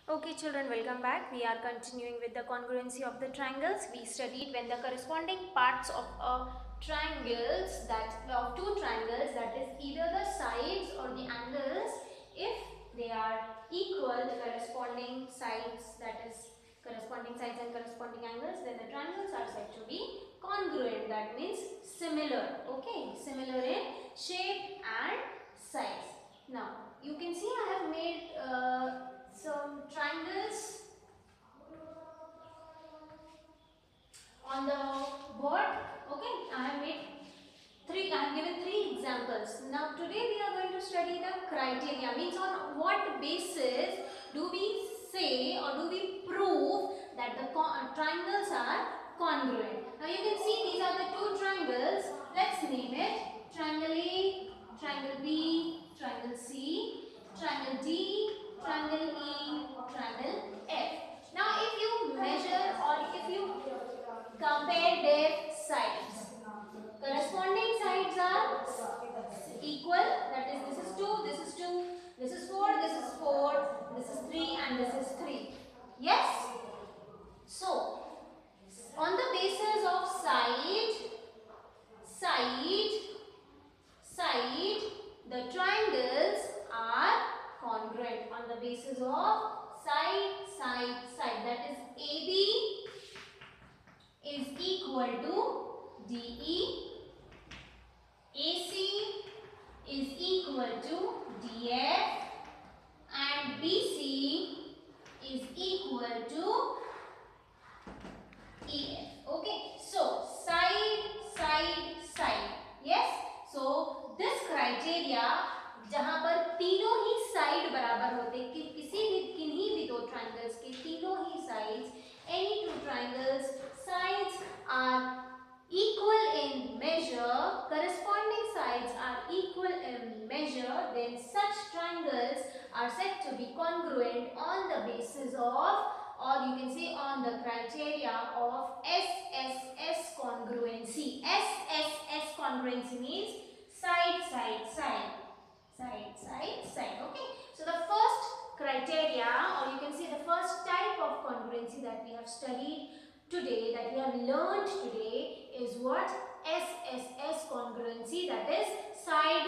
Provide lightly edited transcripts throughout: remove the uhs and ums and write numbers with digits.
Okay children, welcome back. We are continuing with the congruency of the triangles. We studied when the corresponding parts of triangles, that of two triangles, that is either the sides or the angles, if they are equal, the corresponding sides, that is corresponding sides and corresponding angles, then the triangles are said to be congruent. That means similar. Okay, similar in shape and size. Now you can see I have made some triangles on the board. Okay, I have given three examples. Now today we are going to study the criteria, means on what basis do we say or do we prove that the triangles are congruent. Now you can see these are the two triangles. Let's name it triangle A, triangle B, triangle C, triangle D, triangle E, triangle F. Now if you measure or if you compare their sides, corresponding sides are equal, that is this is 2, this is 2, this is 4, this is 4, this is 3 and this is 3. Yes? So, on the basis of side, the triangles are congruent on the basis of side. That is AB is equal to DE, AC is equal to DF, and BC is equal to EF. Okay, so side. Yes, so this criteria जहां पर तीनों ही side बराबर होते कि किन्हीं भी दो triangles के तीनों ही sides, any two triangles sides are equal in measure, corresponding sides are equal in measure, then such triangles are said to be congruent on the basis of, or you can say on the criteria of SSS congruency. SSS congruency means side. Okay, so the first criteria, or you can say the first type of congruency that we have studied today, that we have learned today, is what? SSS congruency, that is side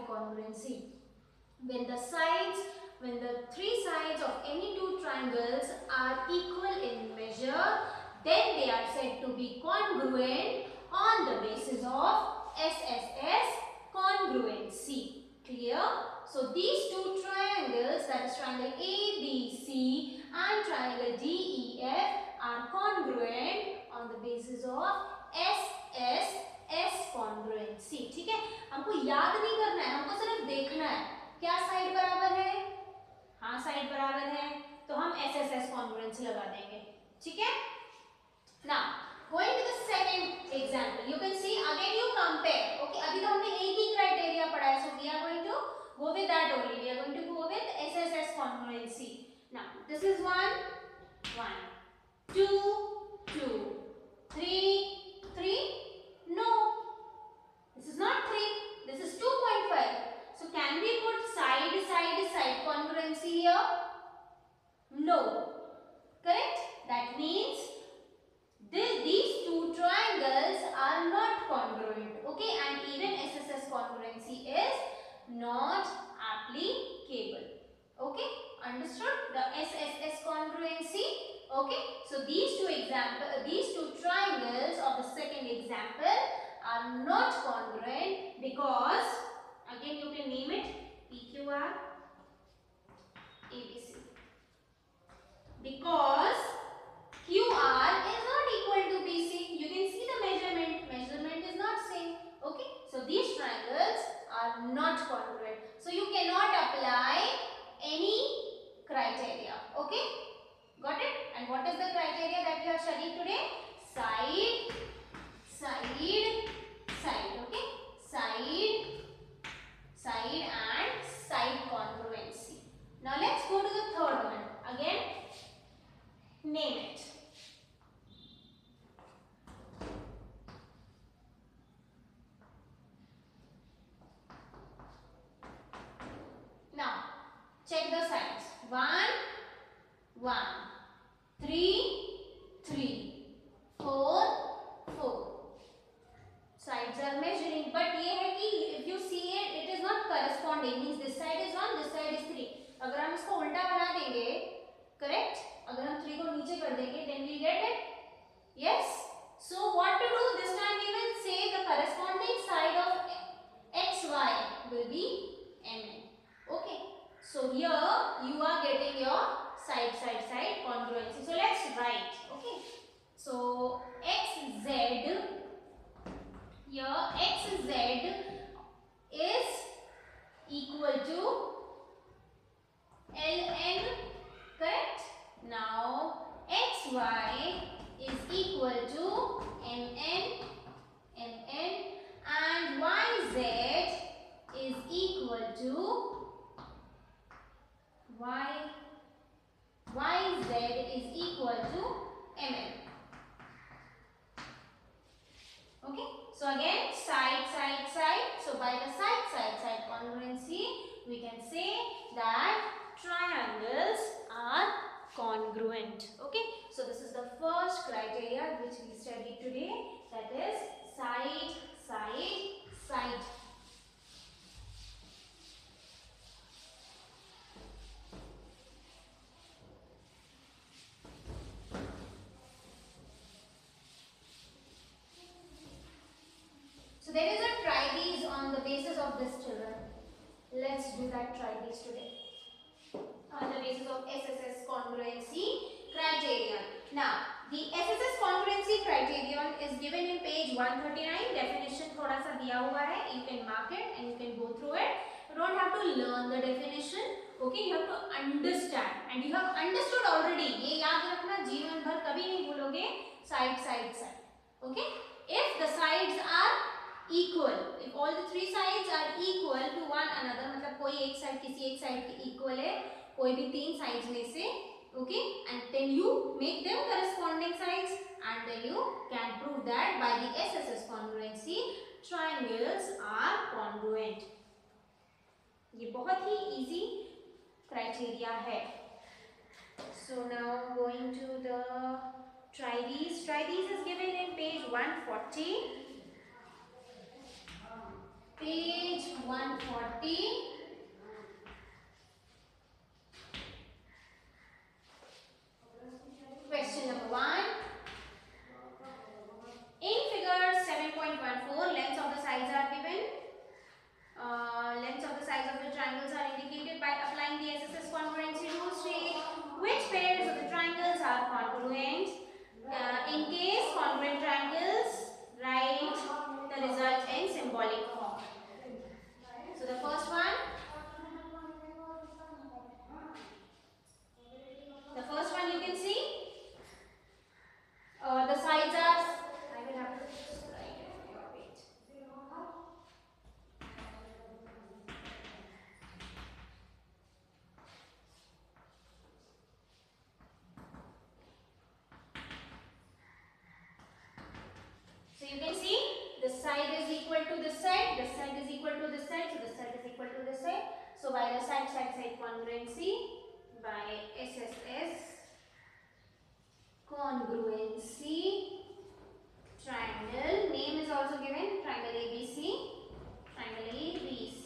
congruency. When the three sides of any two triangles are equal in measure, then they are said to be congruent on the basis of SSS congruency. Clear? So these two triangles, that is triangle ABC and triangle DEF, are congruent on the basis of SSS congruency. ठीक है, हमको याद नहीं करना है, हमको सिर्फ देखना है क्या साइड बराबर है. हाँ, साइड बराबर है तो हम SSS congruency लगा देंगे. ठीक है. Now going to the second example, you can see again you compare. Okay, अभी तो हमने एक ही criteria पढ़ा है, so we are going to go with that only. We are going to go with SSS congruency. Now this is 1, 2, 3. No, this is not 3. This is 2.5. So can we put side congruency here? No. Correct? That means these two triangles are not congruent. Okay, and even SSS congruency is not applicable. Okay, understood the SSS congruency? Okay, so these two triangles of the second example are not congruent because, again you can name it PQR, ABC, because QR is not equal to BC. You can see the measurement is not same. Okay, so these triangles are not congruent, so you cannot apply any criteria. Okay, got it? And what is the criteria that we have studied today? Side. Okay, side and side congruency. Now let's go to the third one. Again, name it. Now check the sides. 1, 1, 3, 3, 4, 4. Sides are measuring, but ये है कि if you see it, it is not corresponding. Means this side is 1, this side is 3. अगर हम इसको उल्टा बना देंगे, correct? अगर हम 3 को नीचे कर देंगे, then we get it. Yes. So what to do? This time we will say the corresponding side of xy will be mn. Okay. So here you are getting your side congruency. So let's write. Okay. So xz. Here xz is equal to ln, correct? Now xy is equal to mn, and yz is equal to yz is equal to mn. Okay, so again side. So by the side congruency, we can say that triangles are congruent. Okay, so this is the first criteria which we studied today, that is side. So there is a try these on the basis of this, children. Let's do that try these today on the basis of SSS congruency criterion. Now the SSS congruency criterion is given in page 139. Definition थोड़ा सा दिया हुआ है. You can mark it and you can go through it. You don't have to learn the definition. Okay, you have to understand, and you have understood already. ये याद रखना, जीवन भर कभी नहीं भूलोगे. Side. Okay, if the sides are equal, if all the three sides are equal to one another, मतलब कोई एक side किसी एक side के equal है, कोई भी तीन sides में से, okay, and then you make them corresponding sides, and then you can prove that by the SSS congruency triangles are congruent. ये बहुत ही easy criteria है. So now going to the try these is given in page 140. Page 140. Question number 1. In figure 7.14, lengths of the sides are given. Lengths of the sides of the triangles are indicated by applying the SSS congruency rule. State which pairs of the triangles are congruent. In case congruent triangles, write the result in symbolic form. So the first one, you can see the sides are, I will have to write it for your page. So you can see this side is equal to this side, this side is equal to this side, so this side is equal to this side. So by the side congruency, by SSS congruency, triangle name is also given, triangle ABC. Triangle ABC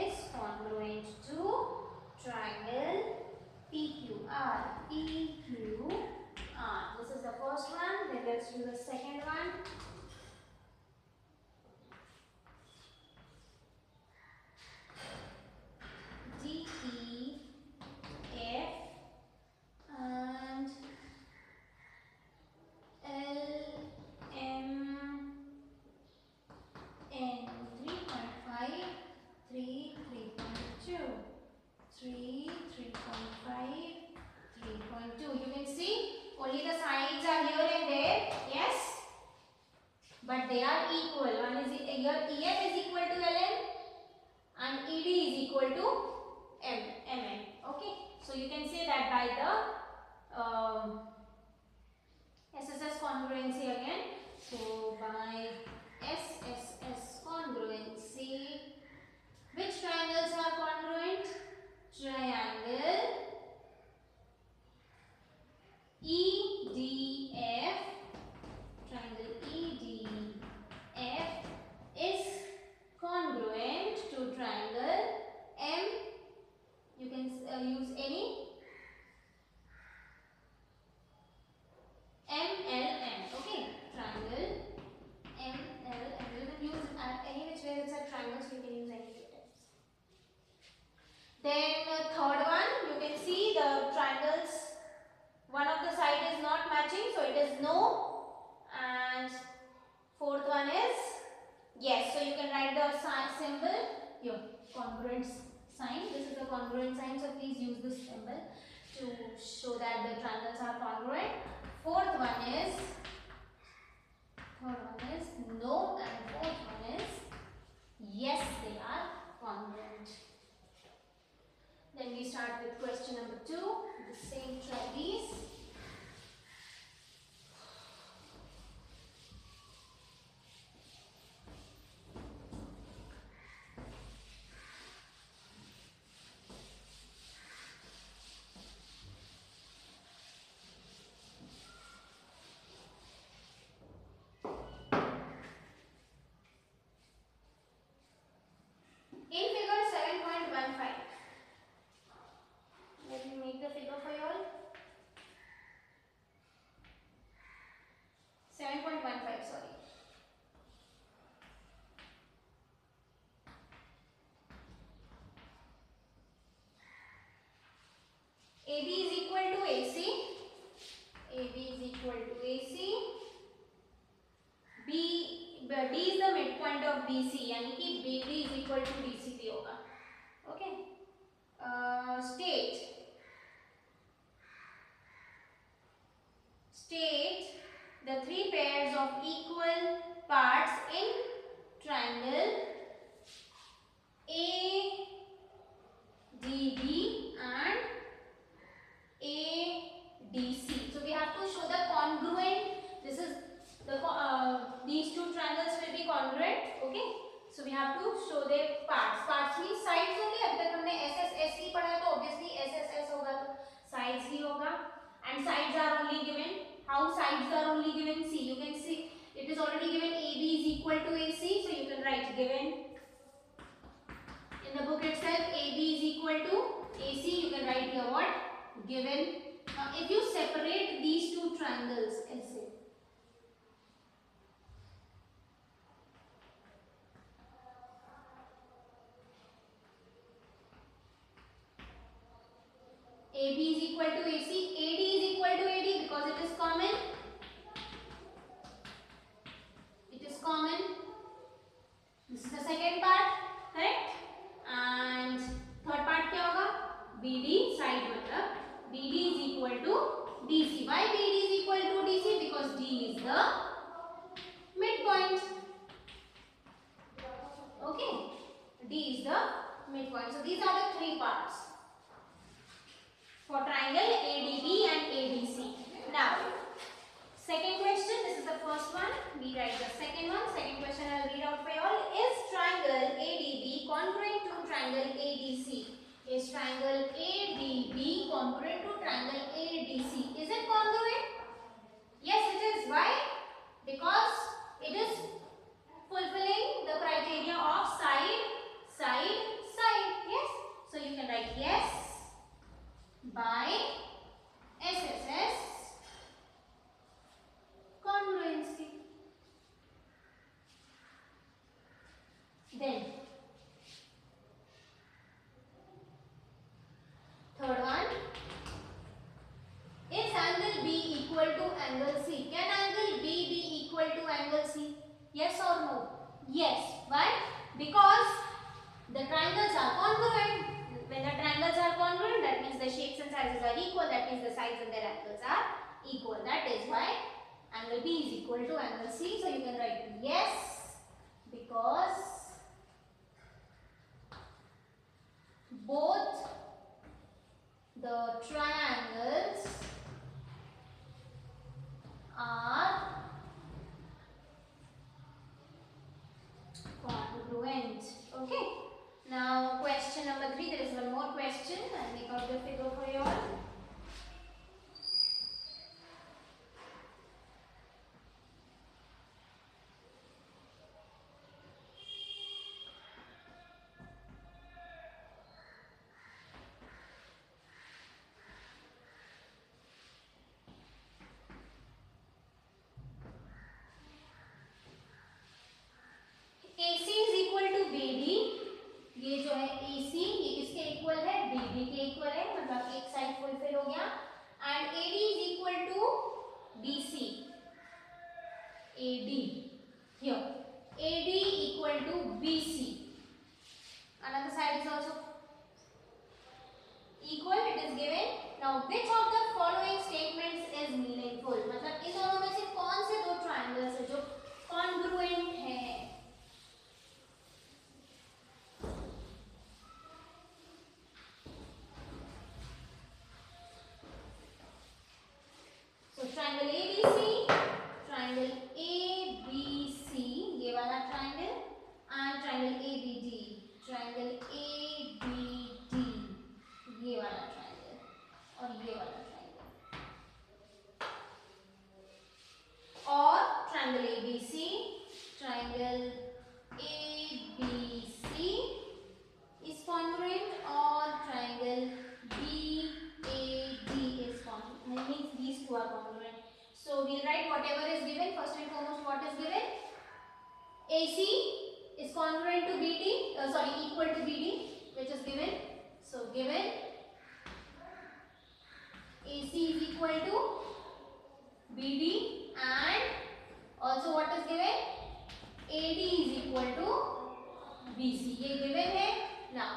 is congruent to triangle PQR. This is the first one. Then let's do the second one. DEF and LMN 3.5, 3, 3.2, 3, 3.5, 3.2. You can see only the sides are here and there, yes, but they are equal. One is here, EF is equal to LN and ED is equal to MN. Okay, so you can say that by the SSS congruency again. So by SSS congruency, which triangles are congruent? Triangle use any MLN. Okay, triangle MLN. You can use any which way it's a triangle, so you can use any two types. Then third one, you can see the triangles. One of the side is not matching, so it is no. And fourth one is yes. So you can write the sign symbol here, congruent sign. This is the congruent sign, so please use this symbol to show that the triangles are congruent. Fourth one is no, and fourth one is yes, they are congruent. Then we start with question number 2. The same try these. In figure 7.15, let me make the figure for you all. 7.15, sorry. AB is equal to AC. AB is equal to AC. D is the midpoint of BC, यानी कि BD is equal to DC भी होगा. Okay. State the three pairs of equal parts in triangle ADB and ADC. So we have to show the congruent. This is the these two triangles will be congruent. Okay. So we have to show their parts. Parts means sides होंगे. अब तक हमने SSS पढ़ा है, तो obviously SSS होगा तो sides ही होगा. And sides are only given. How sides are only given? See, you can see it is already given. AB is equal to AC, so you can write given in the book itself. AB is equal to AC. You can write here what? Given. Now, if you separate these two triangles, ऐसे AB is equal to AC, AD is equal to AD because it is common. It is common. This is the second part, correct? And third part क्या होगा? BD side मतलब BD is equal to DC. Why BD is equal to DC? Because D is the midpoint. Okay, D is the midpoint. So these are the three parts for triangle ADB and ADC. Now, second question, this is the first one. We write the second one. Second question I will read out for you all. Is triangle ADB congruent to triangle ADC? Is triangle ADB congruent to triangle ADC? Is it congruent? Yes, it is. Why? Because it is fulfilling the criteria of side, side, side. Yes. So you can write yes by SSS congruency. Then third one, is angle B equal to angle C? Can angle B be equal to angle C? Yes or no? Yes. Why? Because the triangles are congruent. When the triangles are congruent, that means the shapes and sizes are equal. That means the sides and their angles are equal. That is why angle B is equal to angle C. So you can write yes because both the triangles are congruent. Okay. Now question number 3. There is one more question. I'll make out the figure for you all. मतलब एक side fulfil हो गया. And AD is equal to BC. AD here. AD equal to BC. Another side is also equal. It is given. Now which of the following statements is meaningful? मतलब इन दोनों में से कौन से दो ट्रायंगल्स है जो congruent है? So triangle ABC, triangle ABC, ये वाला triangle, and triangle ABD, triangle ABD, ये वाला triangle और ये वाला triangle, और triangle ABC, triangle ABC is congruent और triangle BAD is congruent. Means these two are congruent. So we'll write whatever is given. First and foremost, what is given? AC is congruent to BD. Equal to BD, which is given. So given AC is equal to BD, and also what is given? AD is equal to BC. ये given है. Now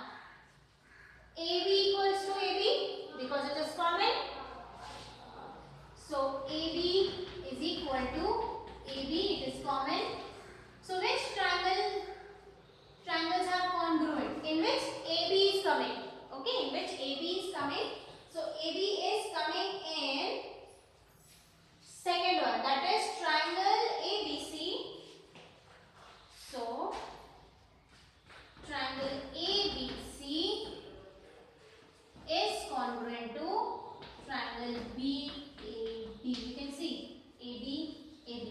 AB equals to AB because it is common. So AB is equal to AB. It is common. So which triangles are congruent? In which AB is coming. Okay, in which AB is coming. So AB is coming in second one. That is triangle ABC. So triangle ABC is congruent to triangle BAD. You can see AD is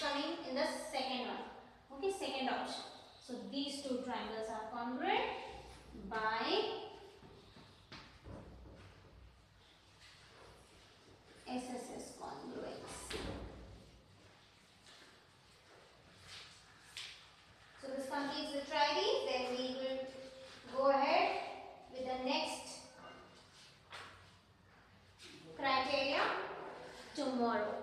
coming in the second one. Okay, second option. So these two triangles are congruent by SSS congruence. So this completes the tri-D. Then we will go ahead with the next criteria tomorrow.